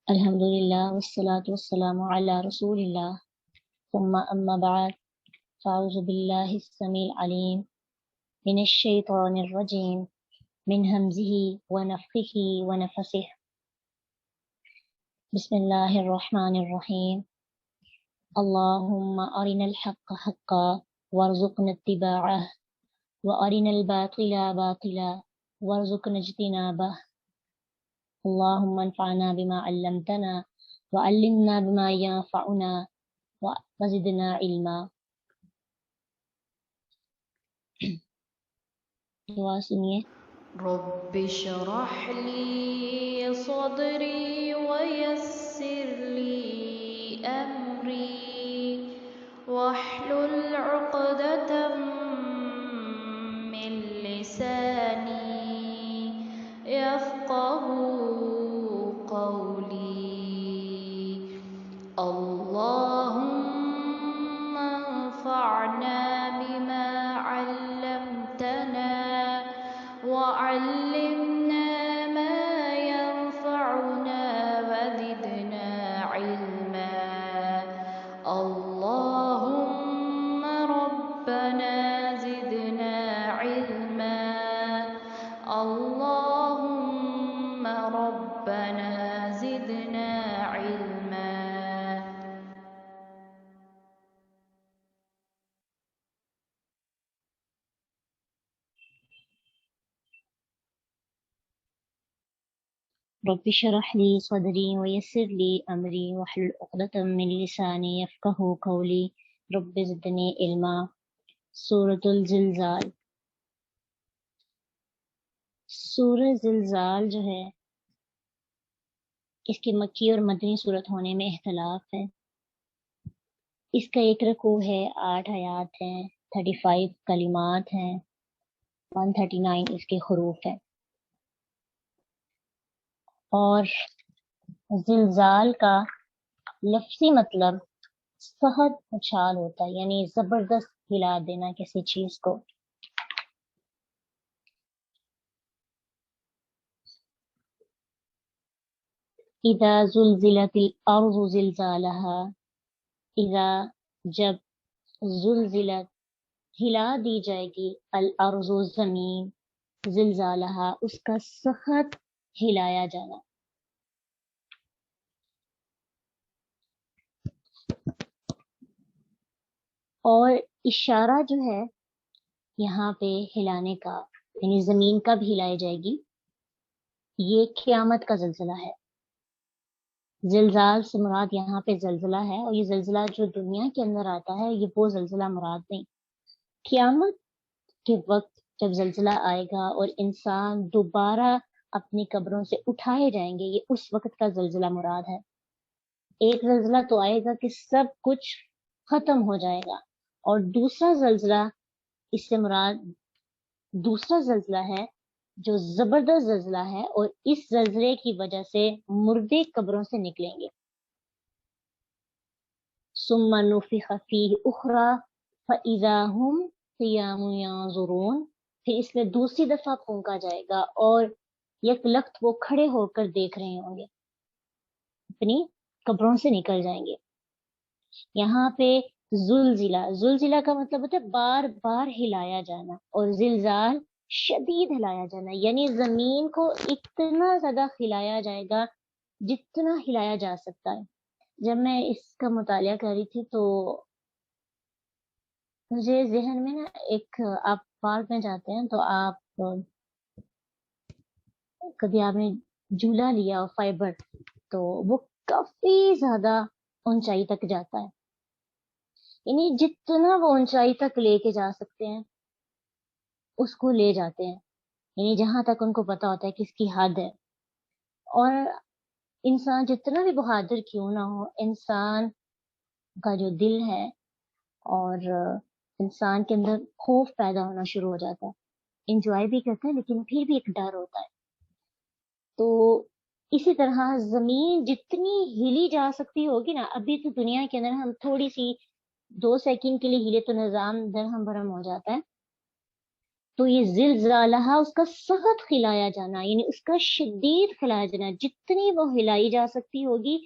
الحمد للہ والصلاة والسلام علی رسول اللہ ثم اما بعد فاعوذ باللہ السمیع العلیم من الشیطان الرجیم من حمزه ونفخه ونفثه بسم اللہ الرحمن الرحیم اللہم ارنا الحق حقا وارزقنا اتباعہ وارنا الباطل باطلا وارزقنا اجتنابہ اللهم انفعنا بما علمتنا وعلمنا بما ينفعنا وزدنا علما. دعا سنیے. رب اشرح لي صدري ويسر لي أمري واحلل عقدة من لساني يفقه قولي. اللهم انفعنا بما علمتنا وعلمنا ما ينفعنا وزدنا علما. اللهم ربنا زدنا علما. اللهم ربنا زدنا علما. رب اشرح لي صدري ويسر لي امری واحلل عقدة من لسانی يفقهوا قولی. رب زدنی علما. سورۃ الزلزال. سورہ زلزال جو ہے اس کی مکی اور مدنی صورت ہونے میں اختلاف ہے. اس کا ایک رکوع ہے، 8 آیات ہیں، 35 کلمات ہیں، 139 اس کے حروف ہیں. اور زلزال کا لفظی مطلب سخت اچھال ہوتا ہے، یعنی زبردست ہلا دینا کسی چیز کو. اذا زلزلت الارض زلزالها، اذا جب زلزلت ہلا دی جائے گی، الارض زمین، زلزالها اس کا سخت ہلایا جانا. اور اشارہ جو ہے یہاں پہ ہلانے کا، یعنی زمین کب ہلائی جائے گی، یہ قیامت کا زلزلہ ہے. زلزال سے مراد یہاں پہ زلزلہ ہے، اور یہ زلزلہ جو دنیا کے اندر آتا ہے یہ وہ زلزلہ مراد نہیں. قیامت کے وقت جب زلزلہ آئے گا اور انسان دوبارہ اپنی قبروں سے اٹھائے جائیں گے، یہ اس وقت کا زلزلہ مراد ہے. ایک زلزلہ تو آئے گا کہ سب کچھ ختم ہو جائے گا، اور دوسرا زلزلہ، اس سے مراد دوسرا زلزلہ ہے جو زبردست زلزلہ ہے، اور اس زلزلے کی وجہ سے مردے قبروں سے نکلیں گے. ثم نفخ فیہ اخری فاذا هم قیام ینظرون، پھر اس میں دوسری دفعہ پھونکا جائے گا اور یک لخت وہ کھڑے ہو کر دیکھ رہے ہوں گے، اپنی قبروں سے نکل جائیں گے. یہاں پہ زلزلہ، زلزلہ کا مطلب ہوتا ہے بار بار ہلایا جانا، اور زلزال شدید ہلایا جانا، یعنی زمین کو اتنا زیادہ ہلایا جائے گا جتنا ہلایا جا سکتا ہے. جب میں اس کا مطالعہ کر رہی تھی تو مجھے ذہن میں نا ایک، آپ پارک میں جاتے ہیں تو آپ کبھی آپ نے جھولا لیا اور فائبر، تو وہ کافی زیادہ اونچائی تک جاتا ہے، یعنی جتنا وہ اونچائی تک لے کے جا سکتے ہیں اس کو لے جاتے ہیں، یعنی جہاں تک ان کو پتا ہوتا ہے کہ اس کی حد ہے. اور انسان جتنا بھی بہادر کیوں نہ ہو، انسان کا جو دل ہے اور انسان کے اندر خوف پیدا ہونا شروع ہو جاتا ہے. انجوائے بھی کرتا ہے لیکن پھر بھی ایک ڈر ہوتا ہے. تو اسی طرح زمین جتنی ہلی جا سکتی ہوگی نا، ابھی تو دنیا کے اندر ہم تھوڑی سی 2 سیکنڈ کے لیے ہلے تو نظام درہم برہم ہو جاتا ہے، تو یہ زلزالہ اس کا سخت ہلایا جانا، یعنی اس کا شدید ہلایا جانا، جتنی وہ ہلائی جا سکتی ہوگی،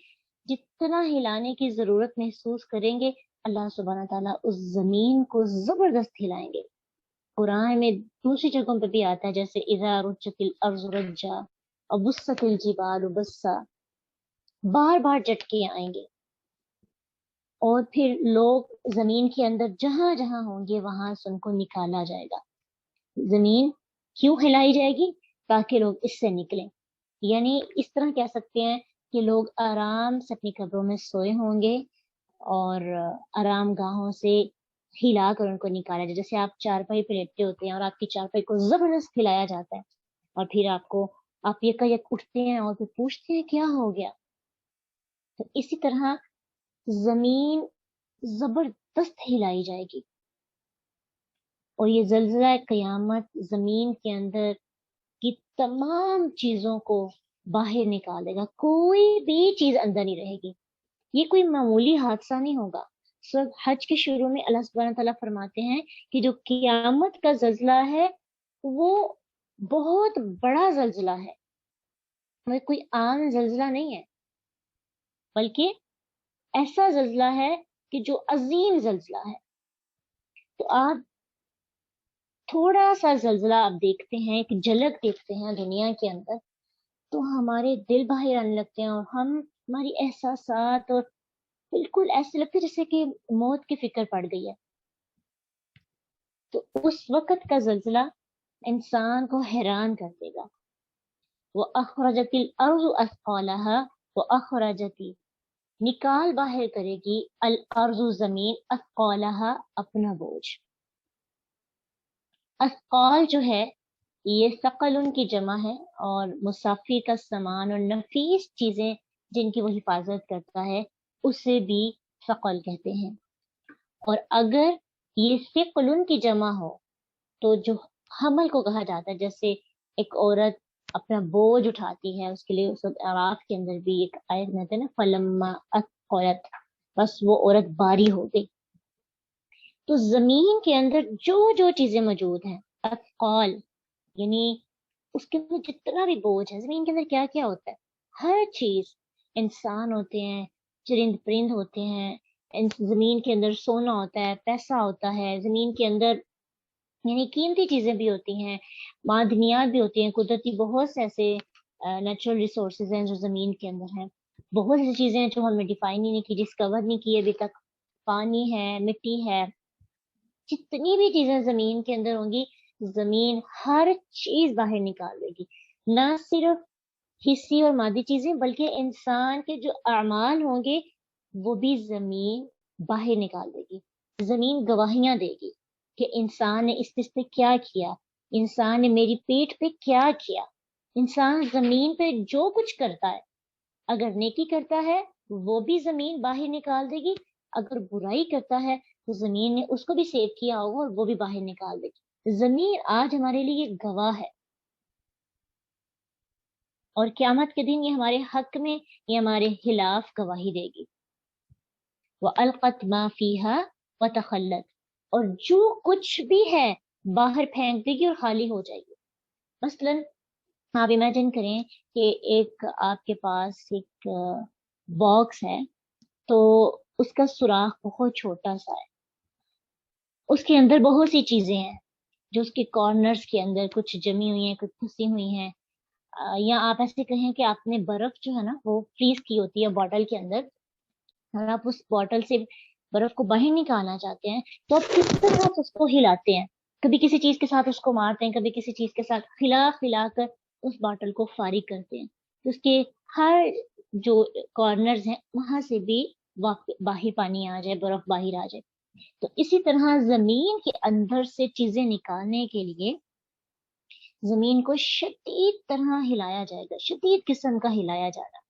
جتنا ہلانے کی ضرورت محسوس کریں گے، اللہ سبحانہ تعالیٰ اس زمین کو زبردست ہلائیں گے۔ قرآن میں دوسری جگہوں پہ بھی آتا ہے، جیسے اذا رجت الارض رجا اور بست الجبال بسا، بار بار جھٹکے آئیں گے، اور پھر لوگ زمین کے اندر جہاں جہاں ہوں گے وہاں سے ان کو نکالا جائے گا۔ زمین کیوں ہلائی جائے گی؟ تاکہ لوگ اس سے نکلیں، یعنی اس طرح کہہ سکتے ہیں کہ لوگ آرام سے اپنی قبروں میں سوئے ہوں گے اور آرام گاہوں سے ہلا کر ان کو نکالا جائے، جیسے آپ چارپائی پہ لیٹے ہوتے ہیں اور آپ کی چارپائی کو زبردست ہلایا جاتا ہے، اور پھر آپ یک اٹھتے ہیں اور پھر پوچھتے ہیں کیا ہو گیا۔ تو اسی طرح زمین زبردست ہلائی جائے گی، اور یہ زلزلہ قیامت زمین کے اندر کی تمام چیزوں کو باہر نکال دے گا، کوئی بھی چیز اندر نہیں رہے گی۔ یہ کوئی معمولی حادثہ نہیں ہوگا۔ سورۃ حج کے شروع میں اللہ سبحانہ تعالیٰ فرماتے ہیں کہ جو قیامت کا زلزلہ ہے وہ بہت بڑا زلزلہ ہے، وہ کوئی عام زلزلہ نہیں ہے، بلکہ ایسا زلزلہ ہے کہ جو عظیم زلزلہ ہے۔ تو آپ تھوڑا سا زلزلہ آپ دیکھتے ہیں، ایک جھلک دیکھتے ہیں دنیا کے اندر، تو ہمارے دل باہر آنے لگتے ہیں، اور ہماری احساسات اور بالکل ایسے لگتے جیسے کہ موت کی فکر پڑ گئی ہے۔ تو اس وقت کا زلزلہ انسان کو حیران کر دے گا۔ وَأَخْرَجَتِ الْأَرْضُ أَثْقَالَهَا وَأَخْرَجَتِ نکال باہر کرے گی الارض زمین اثقالها اپنا بوجھ۔ اثقال جو ہے یہ ثقل کی جمع ہے، اور مسافر کا سامان اور نفیس چیزیں جن کی وہ حفاظت کرتا ہے اسے بھی ثقل کہتے ہیں۔ اور اگر یہ ثقل کی جمع ہو تو جو حمل کو کہا جاتا ہے، جیسے ایک عورت اپنا بوجھ اٹھاتی ہے، اس کے لیے اس وقت اعراف کے اندر بھی ایک آیت میں آتا ہے نا فلما اثقلت، بس وہ عورت باری ہو گئی۔ تو زمین کے اندر جو جو چیزیں موجود ہیں اثقال، یعنی اس کے اندر جتنا بھی بوجھ ہے، زمین کے اندر کیا کیا ہوتا ہے، ہر چیز، انسان ہوتے ہیں، چرند پرند ہوتے ہیں، زمین کے اندر سونا ہوتا ہے، پیسہ ہوتا ہے زمین کے اندر، یعنی قیمتی چیزیں بھی ہوتی ہیں، معدنیات بھی ہوتی ہیں، قدرتی بہت سے ایسے نیچرل ریسورسز ہیں جو زمین کے اندر ہیں، بہت سی چیزیں ہیں جو ہم نے ڈیفائن ہی نہیں کی، ڈسکور نہیں کی ابھی تک، پانی ہے، مٹی ہے، جتنی بھی چیزیں زمین کے اندر ہوں گی زمین ہر چیز باہر نکال دے گی، نہ صرف حصی اور مادی چیزیں بلکہ انسان کے جو اعمال ہوں گے وہ بھی زمین باہر نکال دے گی۔ زمین گواہیاں دے گی کہ انسان نے اس پہ کیا کیا، انسان نے میری پیٹھ پہ کیا کیا۔ انسان زمین پہ جو کچھ کرتا ہے، اگر نیکی کرتا ہے وہ بھی زمین باہر نکال دے گی، اگر برائی کرتا ہے تو زمین نے اس کو بھی سیو کیا ہوگا اور وہ بھی باہر نکال دے گی۔ زمین آج ہمارے لیے گواہ ہے، اور قیامت کے دن یہ ہمارے حق میں، یہ ہمارے خلاف گواہی دے گی۔ وَأَلْقَتْ مَا فِيهَا وَتَخَلَّتْ، اور جو کچھ بھی ہے باہر پھینک دے گی اور خالی ہو جائے گی۔ مثلاً آپ امیجن کریں کہ ایک آپ کے پاس ایک باکس ہے، تو اس کا سوراخ بہت چھوٹا سا ہے، اس کے اندر بہت سی چیزیں ہیں جو اس کے کارنرز کے اندر کچھ جمی ہوئی ہیں، کچھ پھنسی ہوئی ہیں، یا آپ ایسے کہیں کہ آپ نے برف جو ہے نا وہ فریز کی ہوتی ہے بوٹل کے اندر، اور آپ اس بوٹل سے برف کو باہر نکالنا چاہتے ہیں تو آپ کس طرح اس کو ہلاتے ہیں، کبھی کسی چیز کے ساتھ اس کو مارتے ہیں، کبھی کسی چیز کے ساتھ ہلا کر اس بوٹل کو فارغ کرتے ہیں، تو اس کے ہر جو کارنرز ہیں وہاں سے بھی باہر پانی آ جائے، برف باہر آ جائے۔ تو اسی طرح زمین کے اندر سے چیزیں نکالنے کے لیے زمین کو شدید طرح ہلایا جائے گا، شدید قسم کا ہلایا جائے گا،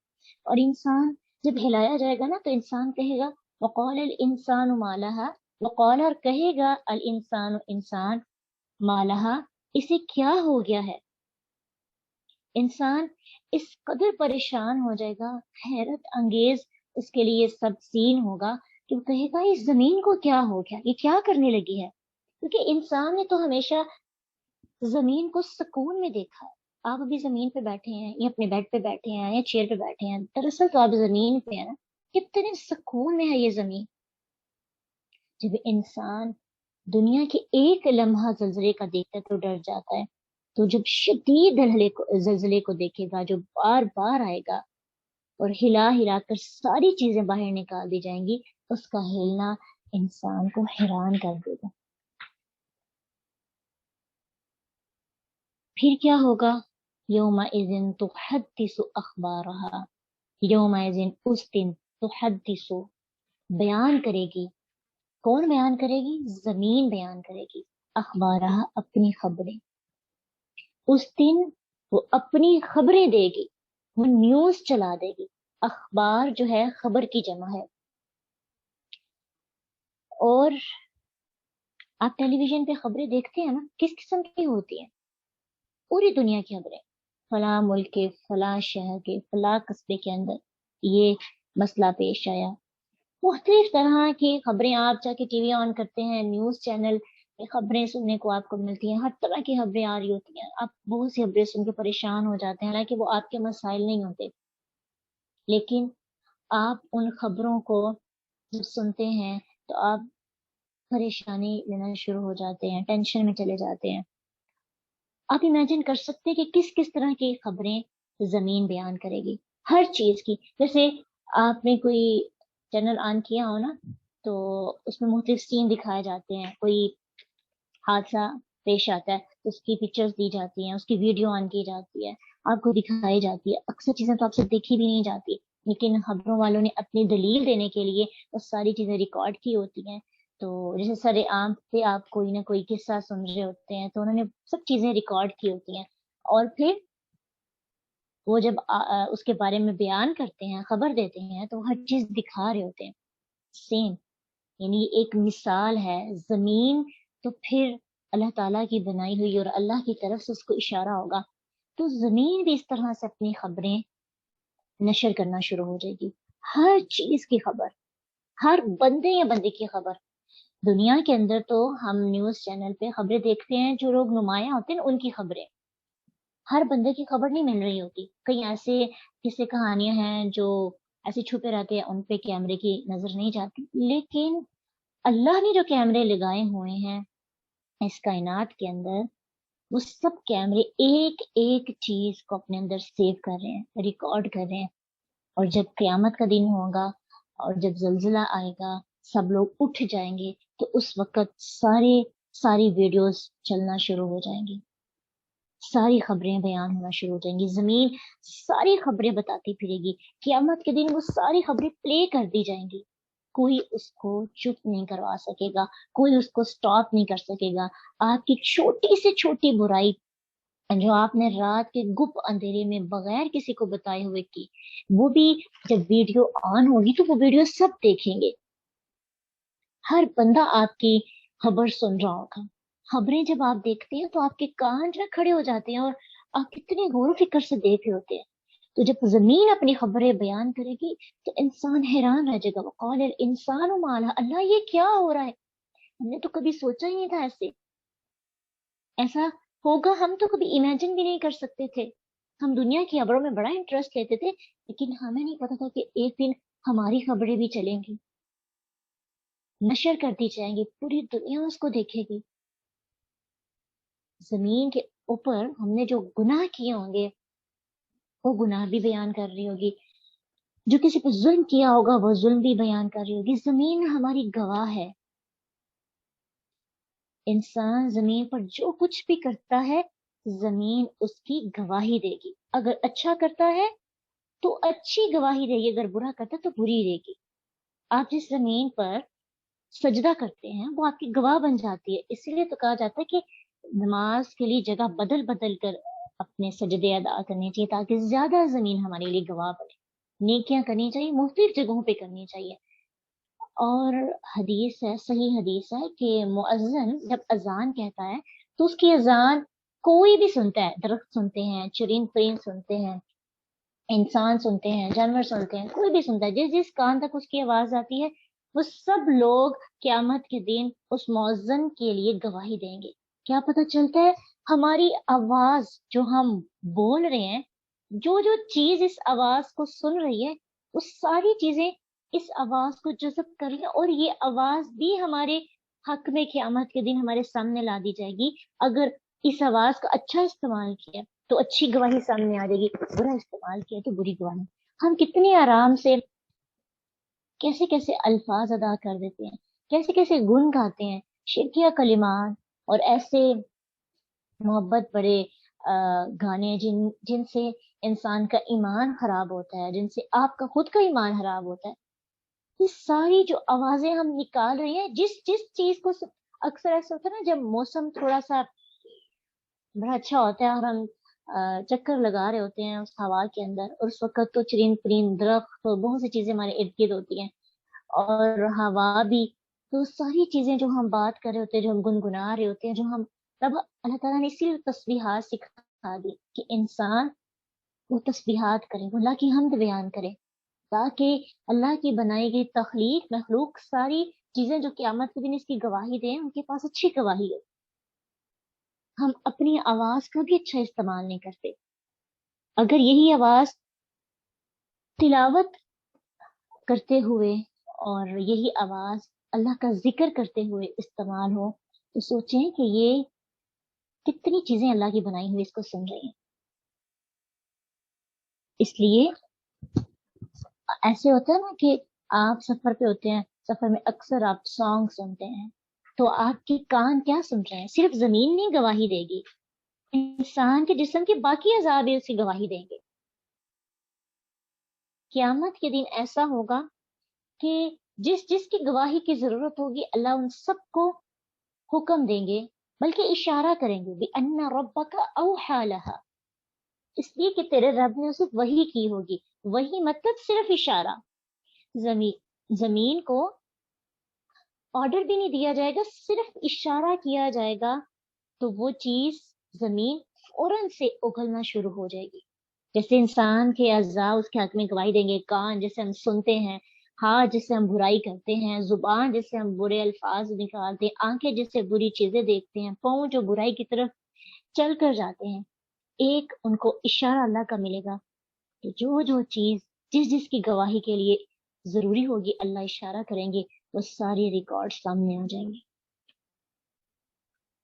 اور انسان جب ہلایا جائے گا نا تو انسان کہے گا وقال الانسان ما لها، وقال اور کہے گا الانسان انسان ما لها اسے کیا ہو گیا ہے۔ انسان اس قدر پریشان ہو جائے گا، حیرت انگیز اس کے لیے سب سین ہوگا کہ وہ کہے گا اس زمین کو کیا ہو گیا، یہ کیا کرنے لگی ہے، کیونکہ انسان نے تو ہمیشہ زمین کو سکون میں دیکھا ہے. آپ ابھی زمین پہ بیٹھے ہیں یا اپنے بیڈ پہ بیٹھے ہیں یا چیئر پہ بیٹھے ہیں, دراصل تو آپ زمین پہ ہیں نا. کتنے سکون میں ہے یہ زمین. جب انسان دنیا کے ایک لمحہ زلزلے کا دیکھتا ہے تو ڈر جاتا ہے, تو جب شدید زلزلے کو دیکھے گا جو بار بار آئے گا اور ہلا ہلا کر ساری چیزیں باہر نکال دی جائیں گی, اس کا ہلنا انسان کو حیران کر دے گا. پھر کیا ہوگا؟ یومئذ تحدث اخبارها, یومئذ اس دن تحدث بیان کرے گی. کون بیان کرے گی؟ زمین بیان کرے گی. اخبارها اپنی خبریں. اس دن وہ اپنی خبریں دے گی, وہ نیوز چلا دے گی. اخبار جو ہے خبر کی جمع ہے. اور آپ ٹیلی ویژن پہ خبریں دیکھتے ہیں نا, کس قسم کی ہوتی ہیں؟ پوری دنیا کی خبریں, فلاں ملک کے, فلاں شہر کے, فلاں قصبے کے اندر یہ مسئلہ پیش آیا. مختلف طرح کی خبریں. آپ جا کے ٹی وی آن کرتے ہیں, نیوز چینل خبریں سننے کو آپ کو ملتی ہیں, ہر طرح کی خبریں آ رہی ہوتی ہیں. آپ بہت سی خبریں سن کے پریشان ہو جاتے ہیں, حالانکہ وہ آپ کے مسائل نہیں ہوتے, لیکن آپ ان خبروں کو جب سنتے ہیں تو آپ پریشانی لینا شروع ہو جاتے ہیں, ٹینشن میں چلے جاتے ہیں. آپ امیجن کر سکتے ہیں کہ کس کس طرح کی خبریں زمین بیان کرے گی, ہر چیز کی. جیسے آپ نے کوئی چینل آن کیا ہو نا, تو اس میں مختلف سین دکھائے جاتے ہیں. کوئی حادثہ پیش آتا ہے تو اس کی پکچرز دی جاتی ہیں, اس کی ویڈیو آن کی جاتی ہے, آپ کو دکھائی جاتی ہے. اکثر چیزیں تو آپ سے دیکھی بھی نہیں جاتی, لیکن خبروں والوں نے اپنی دلیل دینے کے لیے وہ ساری چیزیں ریکارڈ کی ہوتی ہیں. تو جیسے سر عام پہ آپ کوئی نہ کوئی قصہ سن رہے ہوتے ہیں, تو انہوں نے سب چیزیں ریکارڈ کی ہوتی ہیں, اور پھر وہ جب اس کے بارے میں بیان کرتے ہیں, خبر دیتے ہیں, تو ہر چیز دکھا رہے ہوتے ہیں سیم. یعنی ایک مثال ہے. زمین تو پھر اللہ تعالیٰ کی بنائی ہوئی اور اللہ کی طرف سے اس کو اشارہ ہوگا, تو زمین بھی اس طرح سے اپنی خبریں نشر کرنا شروع ہو جائے گی. ہر چیز کی خبر, ہر بندے یا بندے کی خبر. دنیا کے اندر تو ہم نیوز چینل پہ خبریں دیکھتے ہیں, جو لوگ نمایاں ہوتے ہیں ان کی خبریں, ہر بندے کی خبر نہیں مل رہی ہوتی. کئی ایسے قصے کہانیاں ہیں جو ایسے چھپے رہتے ہیں, ان پہ کیمرے کی نظر نہیں جاتی. لیکن اللہ نے جو کیمرے لگائے ہوئے ہیں اس کائنات کے اندر, وہ سب کیمرے ایک ایک چیز کو اپنے اندر سیو کر رہے ہیں, ریکارڈ کر رہے ہیں. اور جب قیامت کا دن ہوگا اور جب زلزلہ آئے گا, سب لوگ اٹھ جائیں گے, تو اس وقت ساری ویڈیوز چلنا شروع ہو جائیں گی, ساری خبریں بیان ہونا شروع ہو جائیں گی. زمین ساری خبریں بتاتی پھرے گی. قیامت کے دن وہ ساری خبریں پلے کر دی جائیں گی. کوئی اس کو چپ نہیں کروا سکے گا, کوئی اس کو سٹاپ نہیں کر سکے گا. آپ کی چھوٹی سے چھوٹی برائی جو آپ نے رات کے گپ اندھیرے میں بغیر کسی کو بتائے ہوئے کی, وہ بھی جب ویڈیو آن ہوگی تو وہ ویڈیو سب دیکھیں گے. ہر بندہ آپ کی خبر سن رہا ہوگا. خبریں جب آپ دیکھتے ہیں تو آپ کے کان جو کھڑے ہو جاتے ہیں اور آپ کتنے غور و فکر سے دیکھ رہے ہوتے ہیں. تو جب زمین اپنی خبریں بیان کرے گی تو انسان حیران رہ جائے گا. وقال الانسان ما لها, اللہ یہ کیا ہو رہا ہے, ہم نے تو کبھی سوچا ہی نہیں تھا ایسا ہوگا. ہم تو کبھی امیجن بھی نہیں کر سکتے تھے. ہم دنیا کی خبروں میں بڑا انٹرسٹ لیتے تھے, لیکن ہمیں نہیں پتا تھا کہ ایک دن ہماری خبریں بھی چلیں گی, نشر کر دی جائیں گی, پوری دنیا اس کو دیکھے گی. زمین کے اوپر ہم نے جو گناہ کیے ہوں گے وہ گناہ بھی بیان کر رہی ہوگی, جو کسی پہ ظلم کیا ہوگا وہ ظلم بھی بیان کر رہی ہوگی. زمین ہماری گواہ ہے. انسان زمین پر جو کچھ بھی کرتا ہے زمین اس کی گواہی دے گی. اگر اچھا کرتا ہے تو اچھی گواہی دے گی, اگر برا کرتا ہے تو بری دے گی. آپ جس زمین پر سجدہ کرتے ہیں وہ آپ کی گواہ بن جاتی ہے. اسی لیے تو کہا جاتا ہے کہ نماز کے لیے جگہ بدل بدل کر اپنے سجدے ادا کرنے چاہیے, تاکہ زیادہ زمین ہمارے لیے گواہ بنے. نیکیاں کرنی چاہیے, مختلف جگہوں پہ کرنی چاہیے. اور حدیث ہے, صحیح حدیث ہے کہ مؤذن جب اذان کہتا ہے تو اس کی اذان کوئی بھی سنتا ہے. درخت سنتے ہیں, چرند پرند سنتے ہیں, انسان سنتے ہیں, جانور سنتے ہیں, کوئی بھی سنتا ہے. جس جس کان تک اس کی آواز آتی ہے وہ سب لوگ قیامت کے دن اس مؤذن کے لیے گواہی دیں گے. کیا پتہ چلتا ہے؟ ہماری آواز جو ہم بول رہے ہیں، جو جو چیز اس آواز کو سن رہی ہے، وہ ساری چیزیں اس آواز کو جذب کر رہی ہیں، اور یہ آواز بھی ہمارے حق میں قیامت کے دن ہمارے سامنے لا دی جائے گی۔ اگر اس آواز کا اچھا استعمال کیا تو اچھی گواہی سامنے آ جائے گی، برا استعمال کیا تو بری گواہی۔ ہم کتنے آرام سے کیسے کیسے الفاظ ادا کر دیتے ہیں، کیسے کیسے گن گاتے ہیں، شرکیہ کلمات اور ایسے محبت بڑے گانے جن سے انسان کا ایمان خراب ہوتا ہے، جن سے آپ کا خود کا ایمان خراب ہوتا ہے۔ یہ ساری جو آوازیں ہم نکال رہے ہیں، جس چیز کو اکثر ایسا ہوتا ہے نا، جب موسم تھوڑا سا بڑا اچھا ہوتا ہے اور ہم چکر لگا رہے ہوتے ہیں اس ہوا کے اندر، اور اس وقت تو چرین پرین درخت اور بہت سی چیزیں ہمارے ارد گرد ہوتی ہیں، اور ہوا بھی، تو ساری چیزیں جو ہم بات کر رہے ہوتے ہیں، جو ہم گنگنا رہے ہوتے ہیں، جو ہم تب اللہ تعالیٰ نے اسی لیے تسبیحات سکھا دی کہ انسان وہ تسبیحات کرے، وہ اللہ کی حمد بیان کرے، تاکہ اللہ کی بنائی گئی تخلیق مخلوق ساری چیزیں جو قیامت کے دن اس کی گواہی دیں، ان کے پاس اچھی گواہی ہو۔ ہم اپنی آواز کا بھی اچھا استعمال نہیں کرتے۔ اگر یہی آواز تلاوت کرتے ہوئے اور یہی آواز اللہ کا ذکر کرتے ہوئے استعمال ہو، تو سوچیں کہ یہ کتنی چیزیں اللہ کی بنائی ہوئی اس کو سن رہی ہیں۔ اس لیے ایسے ہوتا ہے نا کہ آپ سفر پہ ہوتے ہیں، سفر میں اکثر آپ سانگ سنتے ہیں، تو آپ کے کان کیا سن رہے ہیں؟ صرف زمین نہیں گواہی دے گی، انسان کے جسم کے باقی اعضاء بھی اس کی گواہی دیں گے۔ قیامت کے دن ایسا ہوگا کہ جس کی گواہی کی ضرورت ہوگی، اللہ ان سب کو حکم دیں گے، بلکہ اشارہ کریں گے بِأَنَّ رَبَّكَ أَوْحَى لَهَا، اس لیے کہ تیرے رب نے اسے وحی کی ہوگی۔ وحی مطلب صرف اشارہ، زمین کو آرڈر بھی نہیں دیا جائے گا، صرف اشارہ کیا جائے گا تو وہ چیز زمین فوراً سے اگلنا شروع ہو جائے گی۔ جیسے انسان کے اعضاء اس کے حق میں گواہی دیں گے، کان جیسے ہم سنتے ہیں، ہاتھ جس سے ہم برائی کرتے ہیں، زبان جس سے ہم برے الفاظ نکالتے ہیں، آنکھیں جس سے بری چیزیں دیکھتے ہیں، پاؤں جو برائی کی طرف چل کر جاتے ہیں، ایک ان کو اشارہ اللہ کا ملے گا کہ جو چیز جس کی گواہی کے لیے ضروری ہوگی اللہ اشارہ کریں گے، وہ ساری ریکارڈ سامنے آ جائیں گے۔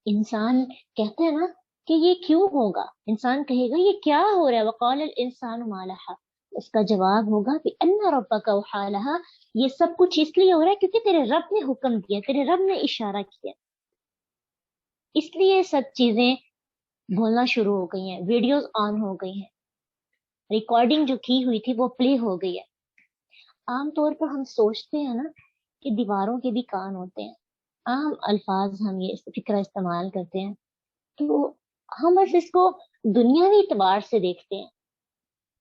انسان کہتے ہیں نا کہ یہ کیوں ہوگا، انسان کہے گا یہ کیا ہو رہا ہے، وقال الانسان ما لہا، اس کا جواب ہوگا کہ ان ربک اوحی لہا، یہ سب کچھ اس لیے ہو رہا ہے کیونکہ تیرے رب نے حکم دیا، تیرے رب نے اشارہ کیا، اس لیے سب چیزیں بولنا شروع ہو گئی ہیں، ویڈیوز آن ہو گئی ہیں، ریکارڈنگ جو کی ہوئی تھی وہ پلے ہو گئی ہے۔ عام طور پر ہم سوچتے ہیں نا کہ دیواروں کے بھی کان ہوتے ہیں، عام الفاظ ہم یہ فکرہ استعمال کرتے ہیں، تو ہم بس اس کو دنیاوی اعتبار سے دیکھتے ہیں۔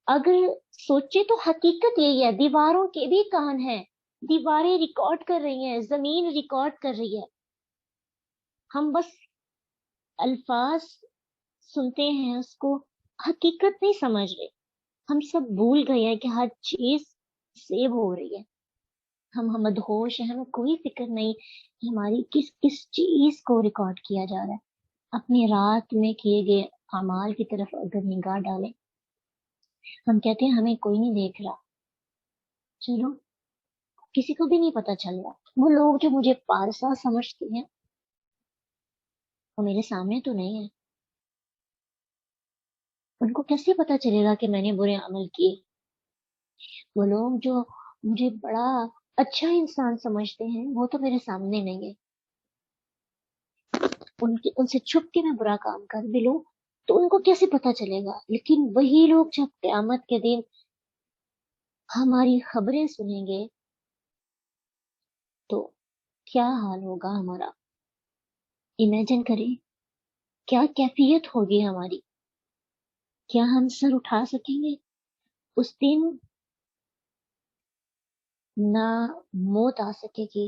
اگر سوچے تو حقیقت یہی ہے، دیواروں کے بھی کان ہیں، دیواریں ریکارڈ کر رہی ہیں، زمین ریکارڈ کر رہی ہے، ہم بس الفاظ سنتے ہیں، اس کو حقیقت نہیں سمجھ رہے۔ ہم سب بھول گئے ہیں کہ ہر چیز سیو ہو رہی ہے، ہم مدہوش ہیں، ہمیں کوئی فکر نہیں کہ ہماری کس کس چیز کو ریکارڈ کیا جا رہا ہے۔ اپنی رات میں کیے گئے اعمال کی طرف اگر نگاہ ڈالیں، ہم کہتے ہیں ہمیں کوئی نہیں دیکھ رہا، چلو کسی کو بھی نہیں پتا چل رہا۔ وہ لوگ جو مجھے پارسا سمجھتے ہیں وہ میرے سامنے تو نہیں ہے، ان کو کیسے پتا چلے گا کہ میں نے برے عمل کیے؟ وہ لوگ جو مجھے بڑا اچھا انسان سمجھتے ہیں وہ تو میرے سامنے نہیں ہے، ان سے چھپ کے میں برا کام کر بھی لوں تو ان کو کیسے پتا چلے گا؟ لیکن وہی لوگ جب قیامت کے دن ہماری خبریں سنیں گے تو کیا حال ہوگا ہمارا؟ امیجن کریں کیا کیفیت ہوگی ہماری، کیا ہم سر اٹھا سکیں گے؟ اس دن نہ موت آ سکے گی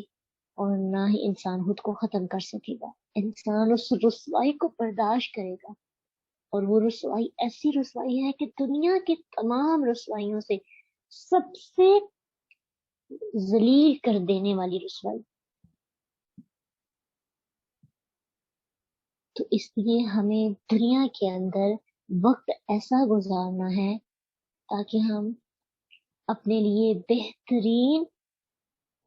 اور نہ ہی انسان خود کو ختم کر سکے گا، انسان اس رسوائی کو برداشت کرے گا، اور وہ رسوائی ایسی رسوائی ہے کہ دنیا کی تمام رسوائیوں سے سب سے ذلیل کر دینے والی رسوائی۔ تو اس لیے ہمیں دنیا کے اندر وقت ایسا گزارنا ہے تاکہ ہم اپنے لیے بہترین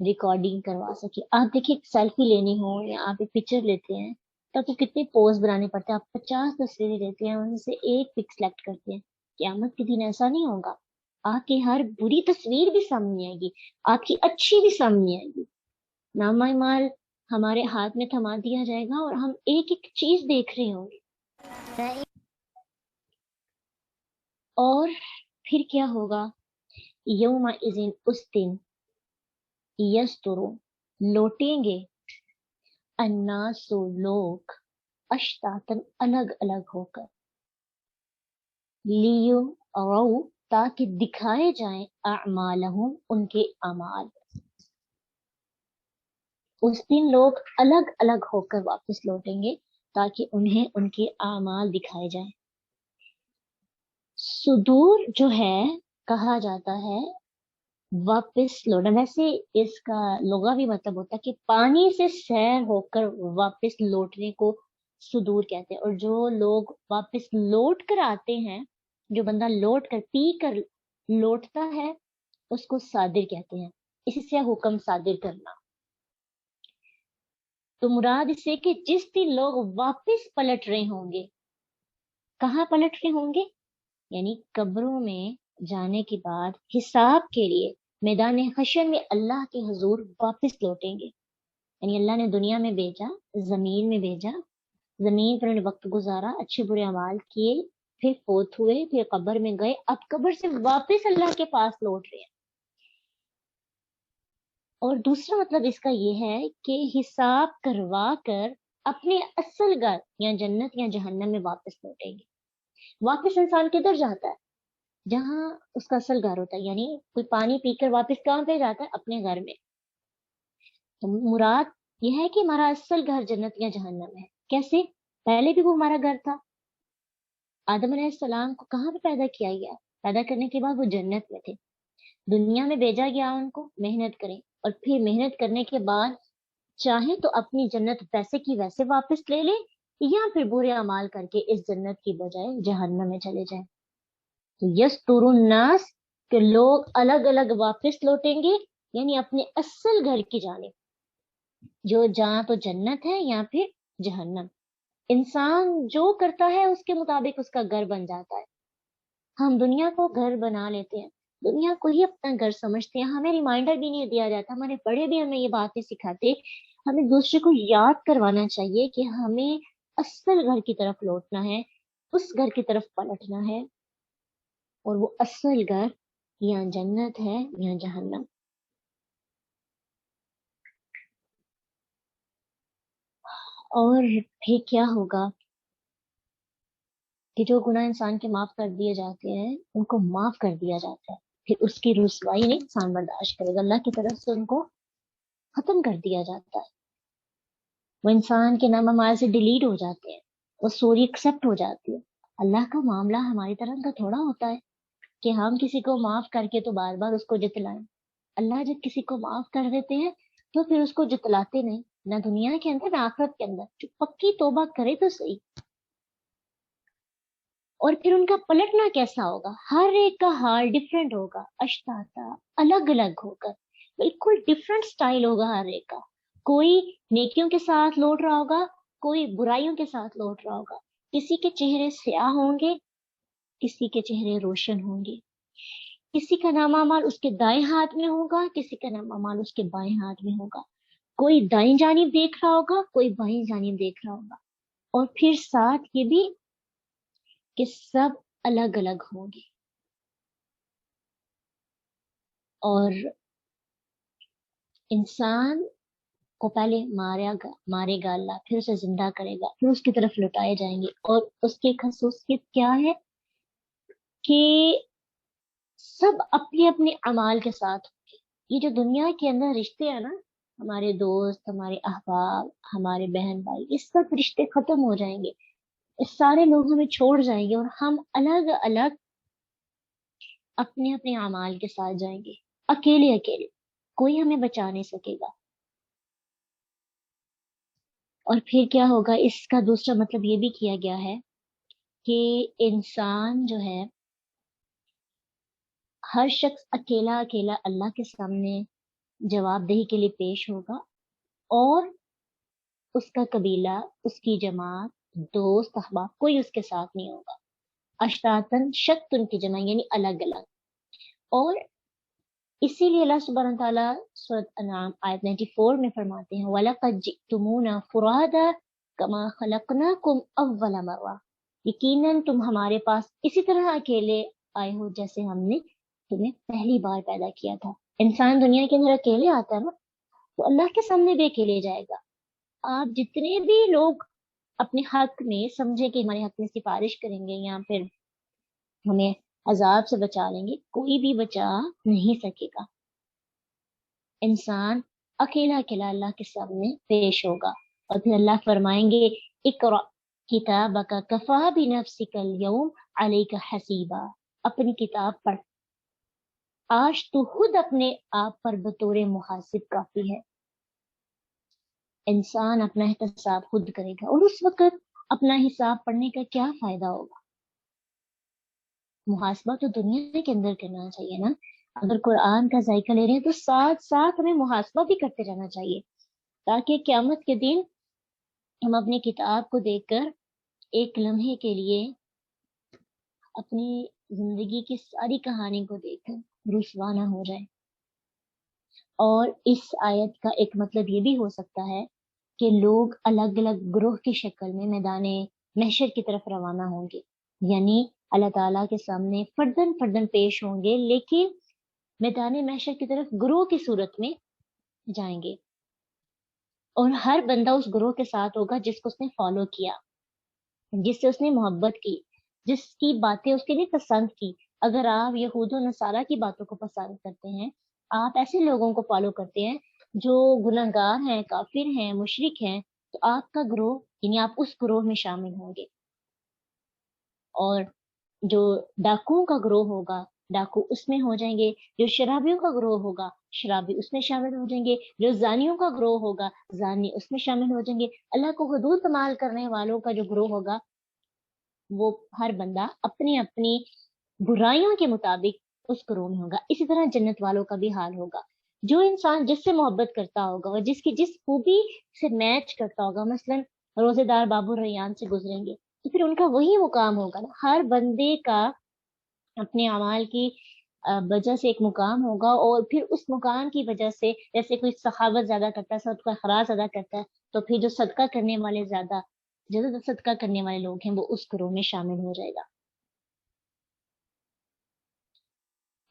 ریکارڈنگ کروا سکے. آپ دیکھیں سیلفی لینی ہو یا آپ ایک پکچر لیتے ہیں تو آپ کو کتنے پوز بنانے پڑتے ہیں. آپ 50 تصویریں لیتے ہیں, ان سے ایک پک سلیکٹ کرتے ہیں. قیامت کے دن ایسا نہیں ہوگا. آپ کی ہر بری تصویر بھی سامنے آئے گی, آپ کی اچھی بھی سامنے آئے گی. نامہ اعمال ہمارے ہاتھ میں تھما دیا جائے گا اور ہم ایک ایک چیز دیکھ رہے ہوں گے. اور پھر کیا ہوگا؟ یوم اذن, اس دن یسترو, لوٹیں گے, الناس, لوگ, اشتاتن, الگ الگ ہو کر, لیو رو, تاکہ دکھائے جائیں, اعمالہم, ان کے اعمال. اس دن لوگ الگ الگ ہو کر واپس لوٹیں گے تاکہ انہیں ان کے اعمال دکھائے جائیں. صدور جو ہے کہا جاتا ہے واپس لوٹنا. ویسے اس کا لغوی مطلب ہوتا ہے کہ پانی سے سیر ہو کر واپس لوٹنے کو صدور کہتے ہیں. اور جو لوگ واپس لوٹ کر آتے ہیں, جو بندہ لوٹ کر پی کر لوٹتا ہے, اس کو صادر کہتے ہیں. اسی سے حکم صادر کرنا. تو مراد اس سے کہ جس دن لوگ واپس پلٹ رہے ہوں گے, کہاں پلٹ رہے ہوں گے؟ یعنی قبروں میں جانے کے بعد حساب کے لیے میدان حشر میں اللہ کے حضور واپس لوٹیں گے. یعنی اللہ نے دنیا میں بھیجا, زمین میں بھیجا, زمین پر انہیں وقت گزارا, اچھے برے اعمال کیے, پھر فوت ہوئے, پھر قبر میں گئے, اب قبر سے واپس اللہ کے پاس لوٹ رہے ہیں. اور دوسرا مطلب اس کا یہ ہے کہ حساب کروا کر اپنے اصل گھر یا جنت یا جہنم میں واپس لوٹیں گے. واپس انسان کدھر جاتا ہے؟ جہاں اس کا اصل گھر ہوتا ہے. یعنی کوئی پانی پی کر واپس کہاں پہ جاتا ہے؟ اپنے گھر میں. تو مراد یہ ہے کہ ہمارا اصل گھر جنت یا جہنم ہے. کیسے؟ پہلے بھی وہ ہمارا گھر تھا. آدم علیہ السلام کو کہاں پہ پیدا کیا گیا؟ پیدا کرنے کے بعد وہ جنت میں تھے. دنیا میں بھیجا گیا ان کو محنت کریں, اور پھر محنت کرنے کے بعد چاہیں تو اپنی جنت ویسے کی ویسے واپس لے لیں, یا پھر برے اعمال کر کے اس جنت کی بجائے جہنم میں چلے جائیں. تو یستر الناس, کہ لوگ الگ الگ واپس لوٹیں گے, یعنی اپنے اصل گھر کی جانب, جو جہاں تو جنت ہے یا پھر جہنم. انسان جو کرتا ہے اس کے مطابق اس کا گھر بن جاتا ہے. ہم دنیا کو گھر بنا لیتے ہیں, دنیا کو ہی اپنا گھر سمجھتے ہیں. ہمیں ریمائنڈر بھی نہیں دیا جاتا, ہمارے بڑے بھی ہمیں یہ باتیں سکھاتے. ہمیں دوسرے کو یاد کروانا چاہیے کہ ہمیں اصل گھر کی طرف لوٹنا ہے, اس گھر کی طرف پلٹنا ہے, اور وہ اصل گھر یا جنت ہے یا جہنم. اور پھر کیا ہوگا کہ جو گناہ انسان کے معاف کر دیے جاتے ہیں ان کو معاف کر دیا جاتا ہے. پھر اس کی رسوائی نہیں انسان برداشت کرے گا, اللہ کی طرف سے ان کو ختم کر دیا جاتا ہے. وہ انسان کے نام ہمارے سے ڈیلیٹ ہو جاتے ہیں, وہ سوری ایکسپٹ ہو جاتی ہے. اللہ کا معاملہ ہماری طرح کا تھوڑا ہوتا ہے کہ ہم کسی کو معاف کر کے تو بار بار اس کو جتلائیں. اللہ جب کسی کو معاف کر دیتے ہیں تو پھر اس کو جتلاتے نہیں, نہ دنیا کے اندر نہ آخرت کے اندر. جو پکی توبہ کرے تو صحیح. اور پھر ان کا پلٹنا کیسا ہوگا؟ ہر ایک کا حال ڈفرینٹ ہوگا, اشتاتا, الگ الگ ہوگا, بالکل ڈفرینٹ سٹائل ہوگا ہر ایک کا. کوئی نیکیوں کے ساتھ لوٹ رہا ہوگا, کوئی برائیوں کے ساتھ لوٹ رہا ہوگا. کسی کے چہرے سیاہ ہوں گے, کسی کے چہرے روشن ہوں گے. کسی کا نامہ اعمال اس کے دائیں ہاتھ میں ہوگا, کسی کا نامہ اعمال اس کے بائیں ہاتھ میں ہوگا. کوئی دائیں جانب دیکھ رہا ہوگا, کوئی بائیں جانب دیکھ رہا ہوگا. اور پھر ساتھ یہ بھی کہ سب الگ الگ ہوں گے. اور انسان کو پہلے مارے گا اللہ, پھر اسے زندہ کرے گا, پھر اس کی طرف لوٹائے جائیں گے. اور اس کی خصوصیت کیا ہے کہ سب اپنے اپنے اعمال کے ساتھ ہوں گے. یہ جو دنیا کے اندر رشتے ہیں نا, ہمارے دوست, ہمارے احباب, ہمارے بہن بھائی, یہ سب رشتے ختم ہو جائیں گے. اس سارے لوگ ہمیں چھوڑ جائیں گے اور ہم الگ الگ اپنے اپنے اعمال کے ساتھ جائیں گے, اکیلے اکیلے. کوئی ہمیں بچا نہیں سکے گا. اور پھر کیا ہوگا، اس کا دوسرا مطلب یہ بھی کیا گیا ہے کہ انسان جو ہے، ہر شخص اکیلا اکیلا اللہ کے سامنے جواب دہی کے لیے پیش ہوگا، اور اس کا قبیلہ، اس کی جماعت، دوست، احباب، کوئی اس کے ساتھ نہیں ہوگا. اشتاتن، شتن کی جمع یعنی الگ الگ. اور اسی لیے اللہ سبحانہ تعالیٰ سورۃ انعام آیت 94 میں فرماتے ہیں وَلَقَدْ جِئْتُمُونَا فُرَادَىٰ كَمَا خَلَقْنَاكُمْ أَوَّلَ مَرَّةٍ، یقیناً تم ہمارے پاس اسی طرح اکیلے آئے ہو جیسے ہم نے تمہیں پہلی بار پیدا کیا تھا. انسان دنیا کے اندر اکیلے آتا ہے نا، تو اللہ کے سامنے بھی اکیلے جائے گا. آپ جتنے بھی لوگ اپنے حق میں سمجھے کہ ہمارے حق میں سفارش کریں گے یا پھر ہمیں عذاب سے بچا لیں گے، کوئی بھی بچا نہیں سکے گا. انسان اکیلا اکیلا اللہ کے سامنے پیش ہوگا. اور پھر اللہ فرمائیں گے اقرأ کتابک کفا بنفسک اليوم علیک حسیبا، اپنی کتاب پڑھ، آج تو خود اپنے آپ پر بطور محاسب کافی ہے. انسان اپنا احتساب خود کرے گا، اور اس وقت اپنا حساب پڑھنے کا کیا فائدہ ہوگا؟ محاسبہ تو دنیا کے اندر کرنا چاہیے نا. اگر قرآن کا ذائقہ لے رہے ہیں تو ساتھ ساتھ ہمیں محاسبہ بھی کرتے رہنا چاہیے، تاکہ قیامت کے دن ہم اپنی کتاب کو دیکھ کر ایک لمحے کے لیے اپنی زندگی کی ساری کہانی کو دیکھ کر رسوا نہ ہو جائے. اور اس آیت کا ایک مطلب یہ بھی ہو سکتا ہے کہ لوگ الگ الگ گروہ کی شکل میں میدان محشر کی طرف روانہ ہوں گے، یعنی اللہ تعالیٰ کے سامنے فردن فردن پیش ہوں گے، لیکن میدان محشر کی طرف گروہ کی صورت میں جائیں گے. اور ہر بندہ اس گروہ کے ساتھ ہوگا جس کو اس نے فالو کیا، جس سے اس نے محبت کی، جس کی باتیں اس کے لیے پسند کی. اگر آپ یہود و نصارہ کی باتوں کو پسند کرتے ہیں، آپ ایسے لوگوں کو فالو کرتے ہیں جو گنہگار ہیں، کافر ہیں، مشرک ہیں، تو آپ کا گروہ یعنی آپ اس گروہ میں شامل ہوں گے. اور جو ڈاکوؤں کا گروہ ہوگا، ڈاکو اس میں ہو جائیں گے. جو شرابیوں کا گروہ ہوگا، شرابی اس میں شامل ہو جائیں گے. جو زانیوں کا گروہ ہوگا، زانی اس میں شامل ہو جائیں گے. اللہ کو حدود پامال کرنے والوں کا جو گروہ ہوگا، وہ ہر بندہ اپنی اپنی برائیوں کے مطابق اس گروہ میں ہوگا. اسی طرح جنت والوں کا بھی حال ہوگا. جو انسان جس سے محبت کرتا ہوگا اور جس کی جس خوبی سے میچ کرتا ہوگا، مثلا روزے دار بابو ریان سے گزریں گے تو پھر ان کا وہی مقام ہوگا نا. ہر بندے کا اپنے اعمال کی وجہ سے ایک مقام ہوگا، اور پھر اس مقام کی وجہ سے جیسے کوئی سخاوت زیادہ کرتا ہے، صدقہ خراج زیادہ کرتا ہے، تو پھر جو صدقہ کرنے والے زیادہ صدقہ کرنے والے لوگ ہیں وہ اس گروہ میں شامل ہو جائے گا.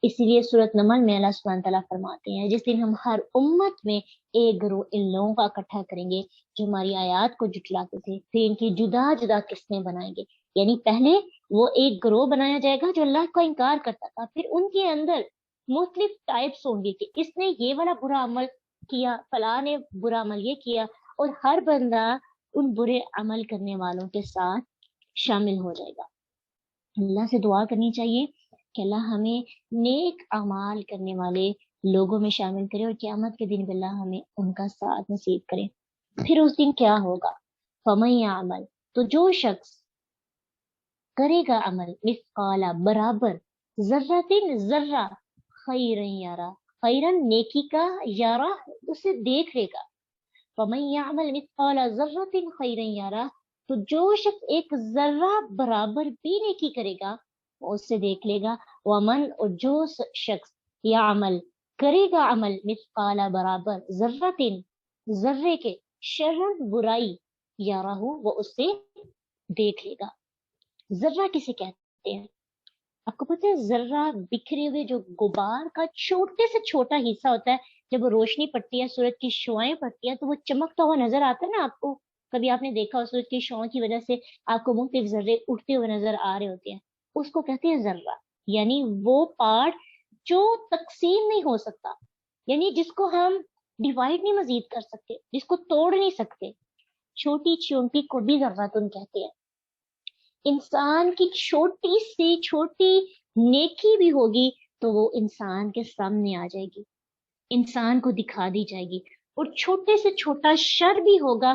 اسی لیے سورۃ نمل میں اللہ سبحانہ تعالیٰ فرماتے ہیں جس دن ہم ہر امت میں ایک گروہ ان لوگوں کا اکٹھا کریں گے جو ہماری آیات کو جھٹلاتے تھے، پھر ان کی جدا جدا قسمیں بنائیں گے. یعنی پہلے وہ ایک گروہ بنایا جائے گا جو اللہ کا انکار کرتا تھا، پھر ان کے اندر مختلف ٹائپس ہوں گے کہ اس نے یہ والا برا عمل کیا، فلاں نے برا عمل یہ کیا، اور ہر بندہ ان برے عمل کرنے والوں کے ساتھ شامل ہو جائے گا. اللہ سے دعا کرنی چاہیے کہ اللہ ہمیں نیک اعمال کرنے والے لوگوں میں شامل کرے، اور قیامت کے دن بھی اللہ ہمیں ان کا ساتھ نصیب کرے. پھر اس دن کیا ہوگا؟ فَمَن يَعْمَلْ، تو جو شخص کرے گا عمل، مثقال برابر، ذرۃ ذرہ، خیرن یارا، خیرن نیکی کا، یارا اسے دیکھ لے گا. فَمَن يَعْمَلْ مثقال ذرۃ خیرن یارا، تو جو شخص ایک ذرہ برابر بھی نیکی کرے گا وہ اس سے دیکھ لے گا. ومن، اور جو شخص یعمل کرے گا عمل، مثقال برابر، ذرۃ ذرے کے، شرن برائی، یارہ وہ اس سے دیکھ لے گا. ذرہ کسے کہتے ہیں؟ آپ کو پتہ ہے ذرہ بکھرے ہوئے جو غبار کا چھوٹے سے چھوٹا حصہ ہوتا ہے، جب روشنی پڑتی ہے، سورج کی شعائیں پڑتی ہیں تو وہ چمکتا ہوا نظر آتا ہے نا. آپ کو کبھی آپ نے دیکھا ہو سورج کی شعاؤں کی وجہ سے آپ کو مختلف ذرے اٹھتے ہوئے نظر آ رہے ہوتے ہیں، اس کو کہتے ہیں ذرہ. یعنی وہ پارٹ جو تقسیم نہیں ہو سکتا، یعنی جس کو ہم ڈیوائڈ نہیں مزید کر سکتے، جس کو توڑ نہیں سکتے، چھوٹی چونٹی کو بھی ذراتن کہتے ہیں. انسان کی چھوٹی سے چھوٹی نیکی بھی ہوگی تو وہ انسان کے سامنے آ جائے گی، انسان کو دکھا دی جائے گی. اور چھوٹے سے چھوٹا شر بھی ہوگا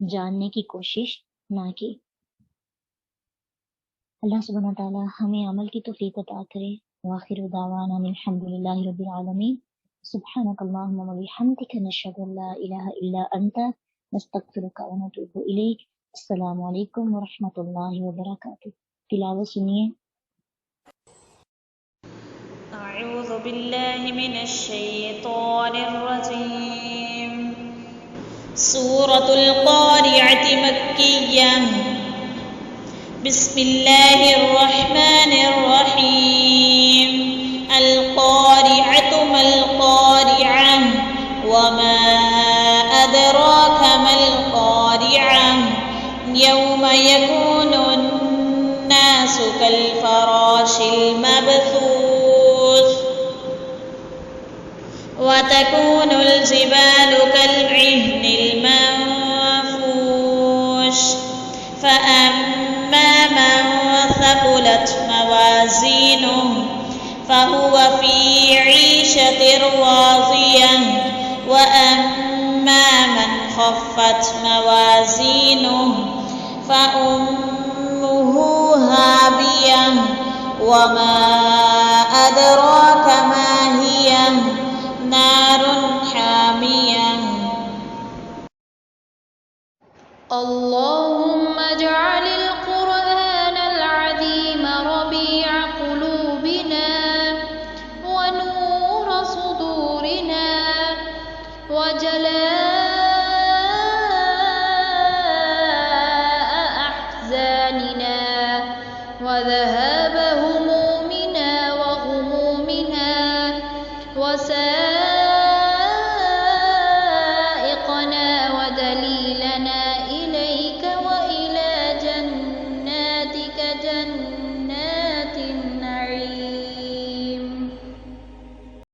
جاننے کی کوشش نہ کی۔ اللہ سبحانہ وتعالیٰ ہمیں عمل کی توفیق عطا کرے۔ وآخر دعوانا الحمدللہ رب العالمین۔ سبحانک اللہم وبحمدک نشہد ان لا الہ الا انت نستغفرک ونتوب الیک۔ السلام علیکم ورحمۃ اللہ وبرکاتہ۔ تلاوت سنیے۔ أعوذ بالله من الشيطان الرجيم سورة القارعة مكية بسم الله الرحمن الرحيم القارعة ما القارعة وما أدراك ما القارعة يوم يكون الناس كالفراش المبثوث وتكون الجبال كالعهن المنفوش فأما من ثقلت موازينه فهو في عيشة راضية وأما من خفت موازينه فأمه هاوية وما أدراك